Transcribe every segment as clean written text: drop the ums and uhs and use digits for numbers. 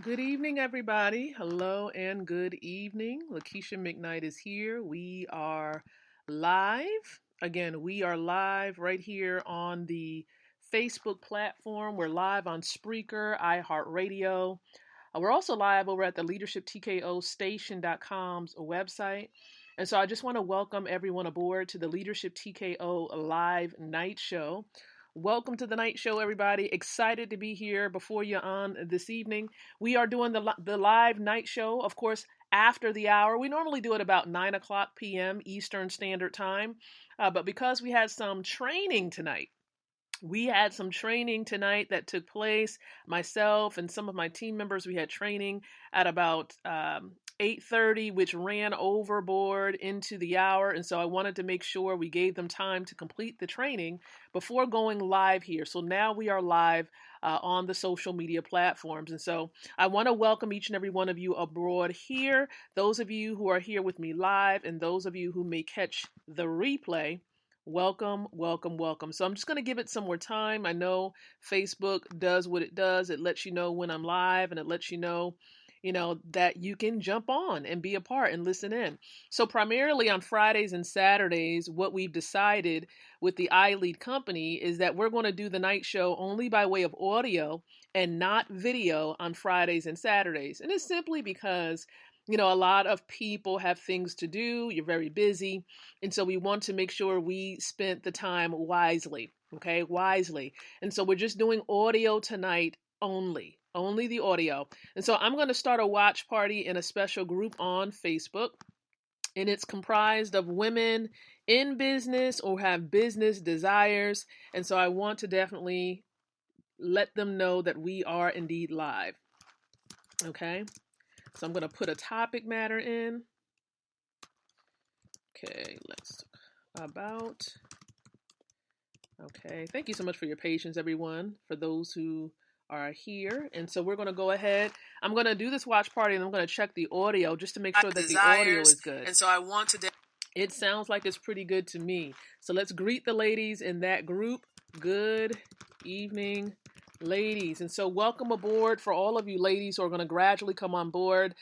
Good evening, everybody. Hello and good evening. Lakeisha McKnight is here. We are live. Again, we are live right here on the Facebook platform. We're live on Spreaker, iHeartRadio. We're also live over at the leadershiptkostation.com's website. And so I just want to welcome everyone aboard to the Leadership TKO Live Night Show. Welcome to the night show, everybody. Excited to be here before you on this evening. We are doing the live night show, of course, after the hour. We normally do it about 9 o'clock p.m. Eastern Standard Time. But because we had some training tonight, that took place. Myself and some of my team members, we had training at about 8:30, which ran overboard into the hour. And so I wanted to make sure we gave them time to complete the training before going live here. So now we are live on the social media platforms. And so I want to welcome each and every one of you abroad here. Those of you who are here with me live and those of you who may catch the replay. Welcome, welcome, welcome. So I'm just going to give it some more time. I know Facebook does what it does. It lets you know when I'm live and it lets you know, that you can jump on and be a part and listen in. So primarily on Fridays and Saturdays, what we've decided with the iLead company is that we're going to do the night show only by way of audio and not video on Fridays and Saturdays. And it's simply because a lot of people have things to do. You're very busy. And so we want to make sure we spent the time wisely, okay? Wisely. And so we're just doing audio tonight only the audio. And so I'm going to start a watch party in a special group on Facebook. And it's comprised of women in business or have business desires. And so I want to definitely let them know that we are indeed live. Okay? So I'm going to put a topic matter in. Okay, let's talk about. Okay, thank you so much for your patience, everyone, for those who are here. And so we're going to go ahead. I'm going to do this watch party and I'm going to check the audio just to make sure that the audio is good. And so I want to. It sounds like it's pretty good to me. So let's greet the ladies in that group. Good evening, ladies. And so welcome aboard for all of you ladies who are going to gradually come on board.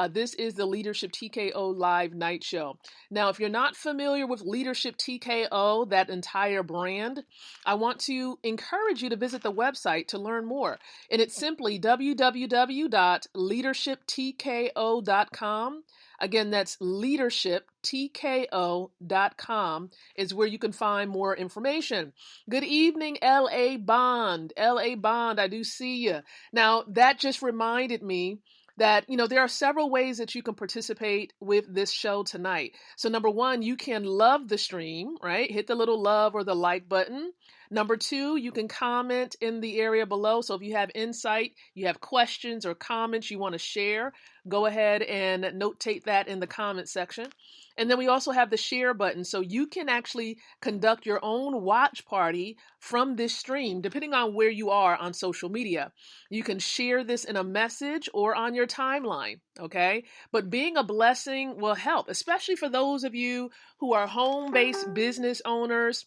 This is the Leadership TKO Live Night Show. Now, if you're not familiar with Leadership TKO, that entire brand, I want to encourage you to visit the website to learn more. And it's simply www.leadershiptko.com. Again, that's leadershiptko.com is where you can find more information. Good evening, L.A. Bond. L.A. Bond, I do see you. Now, that just reminded me that, there are several ways that you can participate with this show tonight. So number one, you can love the stream, right? Hit the little love or the like button. Number two, you can comment in the area below. So if you have insight, you have questions or comments you want to share, go ahead and notate that in the comment section. And then we also have the share button. So you can actually conduct your own watch party from this stream, depending on where you are on social media. You can share this in a message or on your timeline, okay? But being a blessing will help, especially for those of you who are home-based business owners.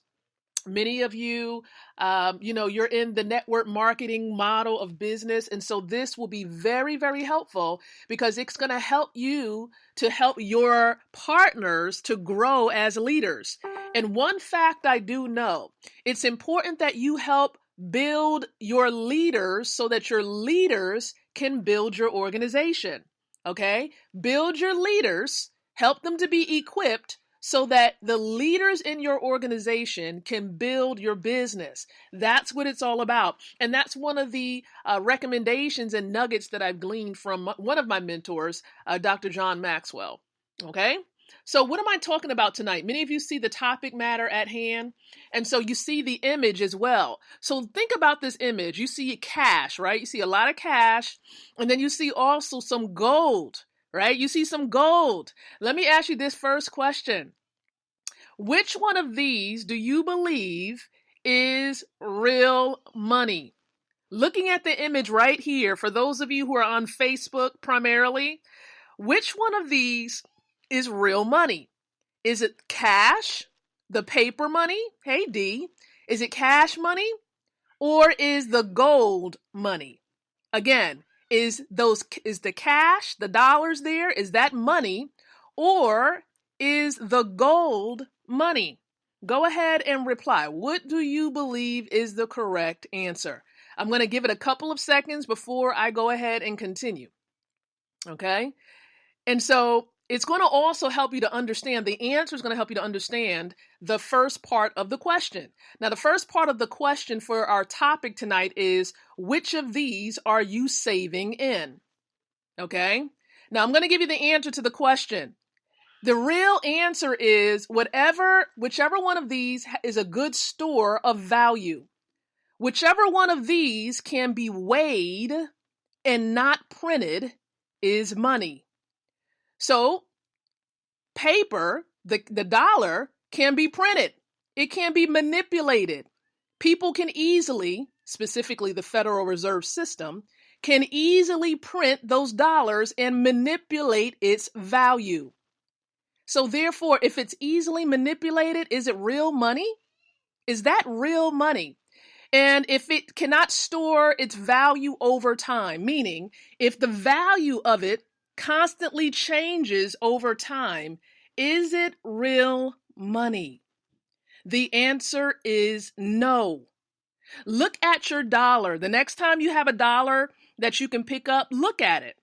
Many of you, you're in the network marketing model of business. And so this will be very, very helpful because it's going to help you to help your partners to grow as leaders. And one fact I do know, it's important that you help build your leaders so that your leaders can build your organization. Okay? Build your leaders, help them to be equipped so that the leaders in your organization can build your business. That's what it's all about. And that's one of the recommendations and nuggets that I've gleaned from one of my mentors, Dr. John Maxwell. Okay? So what am I talking about tonight? Many of you see the topic matter at hand. And so you see the image as well. So think about this image. You see cash, right? You see a lot of cash. And then you see also some gold, right? You see some gold. Let me ask you this first question. Which one of these do you believe is real money? Looking at the image right here, for those of you who are on Facebook primarily, which one of these is real money? Is it cash, the paper money? Hey, D. Is it cash money? Or is the gold money? Again, Is the cash, the dollars there, is that money, or is the gold money? Go ahead and reply. What do you believe is the correct answer? I'm going to give it a couple of seconds before I go ahead and continue. Okay? And so it's going to also help you to understand, the answer is going to help you to understand the first part of the question. Now, the first part of the question for our topic tonight is, which of these are you saving in? Okay? Now, I'm going to give you the answer to the question. The real answer is whichever one of these is a good store of value. Whichever one of these can be weighed and not printed is money. So paper, the dollar, can be printed. It can be manipulated. People can easily, specifically the Federal Reserve System, can easily print those dollars and manipulate its value. So therefore, if it's easily manipulated, is it real money? Is that real money? And if it cannot store its value over time, meaning if the value of it constantly changes over time, is it real money? The answer is no. Look at your dollar. The next time you have a dollar that you can pick up, look at it.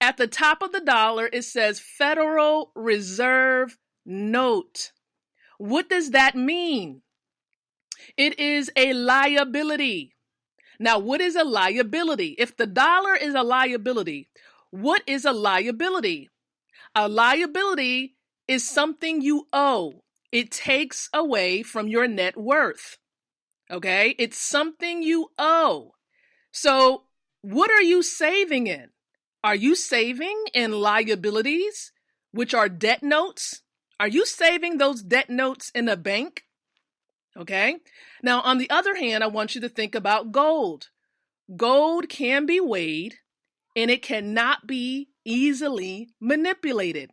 At the top of the dollar, it says Federal Reserve Note. What does that mean? It is a liability. Now, what is a liability? If the dollar is a liability, what is a liability? A liability is something you owe. It takes away from your net worth. Okay? It's something you owe. So, what are you saving in? Are you saving in liabilities, which are debt notes? Are you saving those debt notes in a bank? Okay. Now, on the other hand, I want you to think about gold. Gold can be weighed and it cannot be easily manipulated.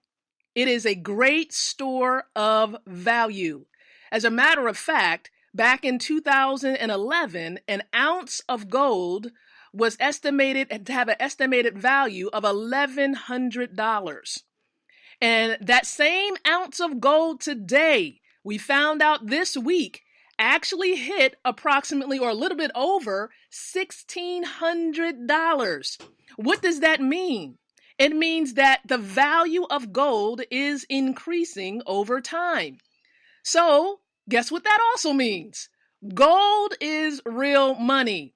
It is a great store of value. As a matter of fact, back in 2011, an ounce of gold was estimated to have an estimated value of $1,100. And that same ounce of gold today, we found out this week, actually hit approximately or a little bit over $1,600. What does that mean? It means that the value of gold is increasing over time. So, guess what that also means? Gold is real money.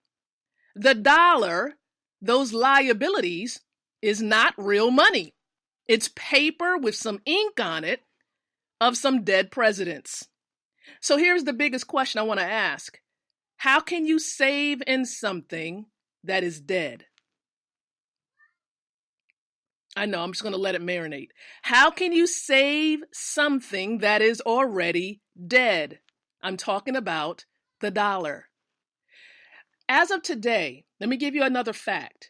The dollar, those liabilities, is not real money. It's paper with some ink on it of some dead presidents. So here's the biggest question I want to ask. How can you save in something that is dead? I know, I'm just going to let it marinate. How can you save something that is already dead? I'm talking about the dollar. As of today, let me give you another fact.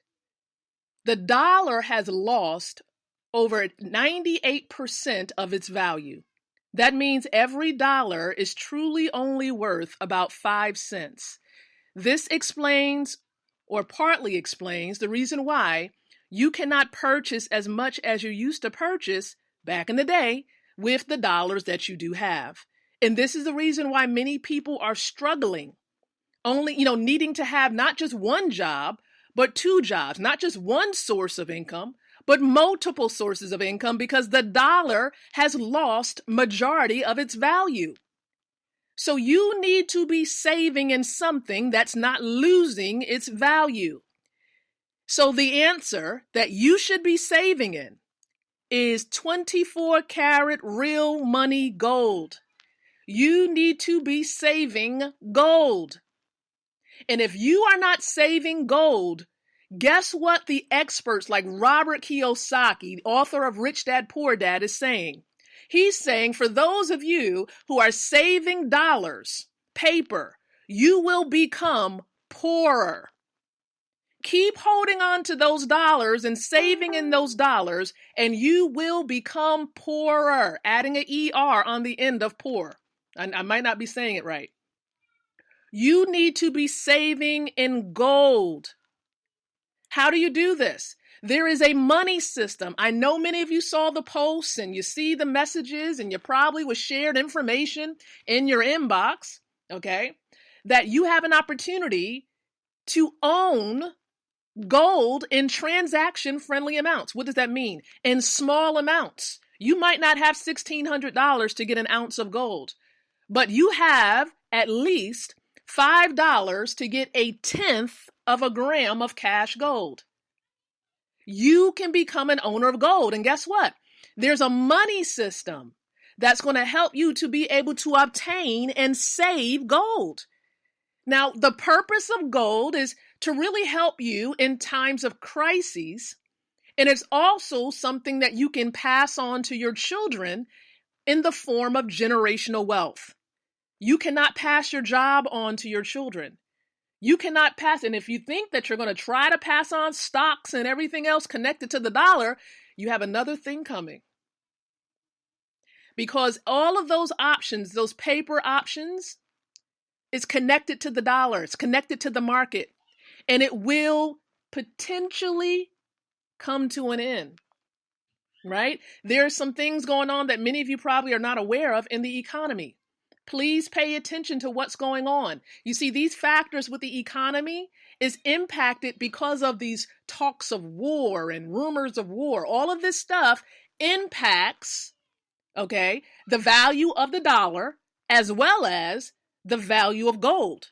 The dollar has lost over 98% of its value. That means every dollar is truly only worth about 5 cents. This explains, or partly explains, the reason why you cannot purchase as much as you used to purchase back in the day with the dollars that you do have. And this is the reason why many people are struggling, only, needing to have not just one job, but 2 jobs, not just one source of income, but multiple sources of income, because the dollar has lost majority of its value. So you need to be saving in something that's not losing its value. So the answer that you should be saving in is 24 karat real money gold. You need to be saving gold. And if you are not saving gold, guess what the experts like Robert Kiyosaki, author of Rich Dad, Poor Dad, is saying? He's saying for those of you who are saving dollars, paper, you will become poorer. Keep holding on to those dollars and saving in those dollars, and you will become poorer, adding an ER on the end of poor. I might not be saying it right. You need to be saving in gold. How do you do this? There is a money system. I know many of you saw the posts and you see the messages and you probably was shared information in your inbox, okay, that you have an opportunity to own gold in transaction-friendly amounts. What does that mean? In small amounts. You might not have $1,600 to get an ounce of gold, but you have at least $5 to get a tenth of a gram of cash gold. You can become an owner of gold. And guess what? There's a money system that's going to help you to be able to obtain and save gold. Now, the purpose of gold is to really help you in times of crises. And it's also something that you can pass on to your children in the form of generational wealth. You cannot pass your job on to your children. You cannot pass. And if you think that you're going to try to pass on stocks and everything else connected to the dollar, you have another thing coming. Because all of those options, those paper options, is connected to the dollar. It's connected to the market. And it will potentially come to an end. Right? There are some things going on that many of you probably are not aware of in the economy. Please pay attention to what's going on. You see, these factors with the economy is impacted because of these talks of war and rumors of war. All of this stuff impacts, okay, the value of the dollar as well as the value of gold.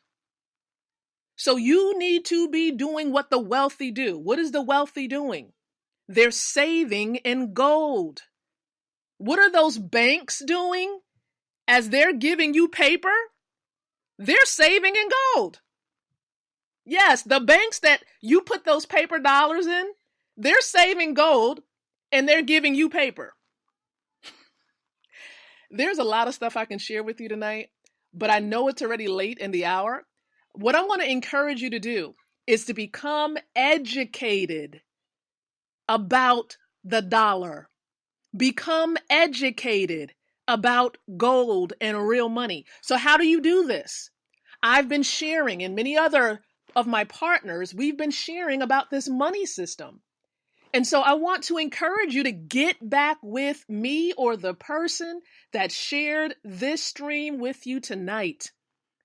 So you need to be doing what the wealthy do. What is the wealthy doing? They're saving in gold. What are those banks doing? As they're giving you paper, they're saving in gold. Yes, the banks that you put those paper dollars in, they're saving gold and they're giving you paper. There's a lot of stuff I can share with you tonight, but I know it's already late in the hour. What I want to encourage you to do is to become educated about the dollar. Become educated about gold and real money. So how do you do this? I've been sharing, and many other of my partners, we've been sharing about this money system. And so I want to encourage you to get back with me or the person that shared this stream with you tonight.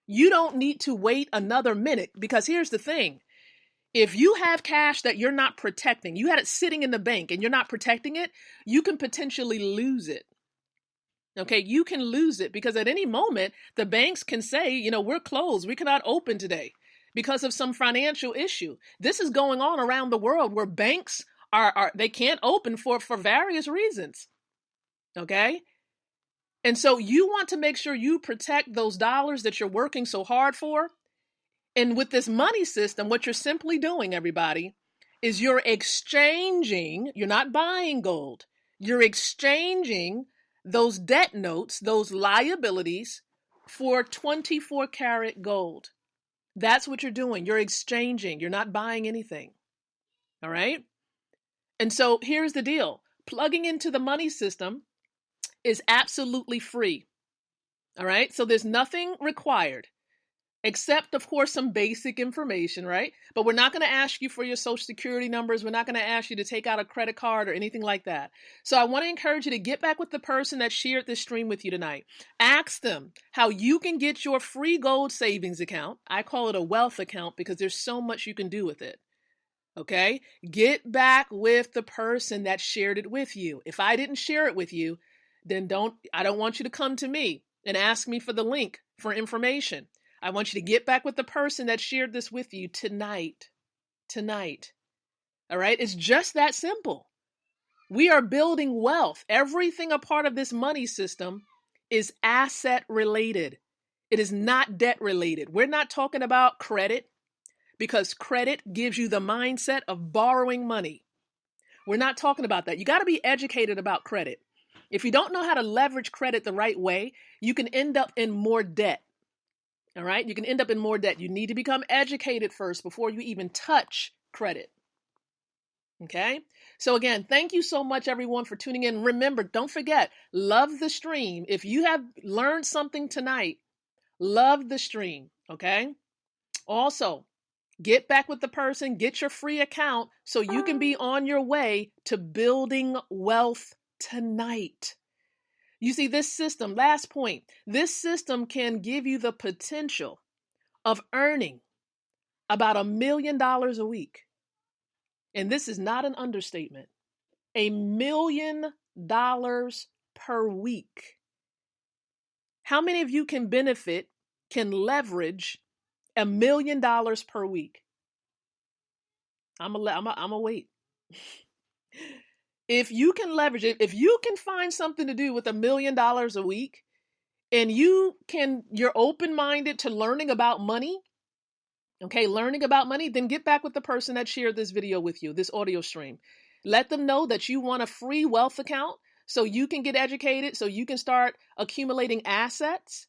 You don't need to wait another minute, because here's the thing. If you have cash that you're not protecting, you had it sitting in the bank and you're not protecting it, you can potentially lose it. Okay, you can lose it because at any moment, the banks can say, we're closed. We cannot open today because of some financial issue. This is going on around the world where banks they can't open for various reasons. Okay? And so you want to make sure you protect those dollars that you're working so hard for. And with this money system, what you're simply doing, everybody, is you're exchanging, you're not buying gold. You're exchanging those debt notes, those liabilities for 24 karat gold. That's what you're doing. You're exchanging. You're not buying anything. All right? And so here's the deal. Plugging into the money system is absolutely free. All right? So there's nothing required. Except, of course, some basic information, right? But we're not going to ask you for your social security numbers. We're not going to ask you to take out a credit card or anything like that. So I want to encourage you to get back with the person that shared this stream with you tonight. Ask them how you can get your free gold savings account. I call it a wealth account because there's so much you can do with it. Okay? Get back with the person that shared it with you. If I didn't share it with you, then I don't want you to come to me and ask me for the link for information. I want you to get back with the person that shared this with you tonight. All right? It's just that simple. We are building wealth. Everything a part of this money system is asset related. It is not debt related. We're not talking about credit because credit gives you the mindset of borrowing money. We're not talking about that. You got to be educated about credit. If you don't know how to leverage credit the right way, you can end up in more debt. All right. You can end up in more debt. You need to become educated first before you even touch credit. Okay. So again, thank you so much, everyone, for tuning in. Remember, don't forget, love the stream. If you have learned something tonight, love the stream. Okay. Also, Get back with the person, get your free account so you can be on your way to building wealth tonight. You see, this system, last point, this system can give you the potential of earning about $1 million a week. And this is not an understatement. $1 million per week. How many of you can benefit, can leverage $1 million per week? I'm gonna wait. If you can leverage it, if you can find something to do with $1 million a week, and you're open-minded to learning about money, okay, learning about money, then get back with the person that shared this video with you, this audio stream. Let them know that you want a free wealth account so you can get educated, so you can start accumulating assets.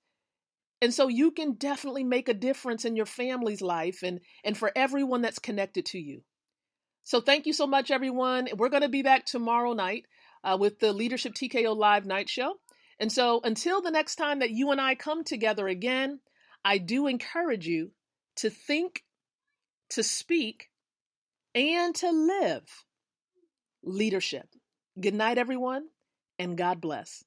And so you can definitely make a difference in your family's life and for everyone that's connected to you. So thank you so much, everyone. We're going to be back tomorrow night with the Leadership TKO Live Night Show. And so until the next time that you and I come together again, I do encourage you to think, to speak, and to live leadership. Good night, everyone, and God bless.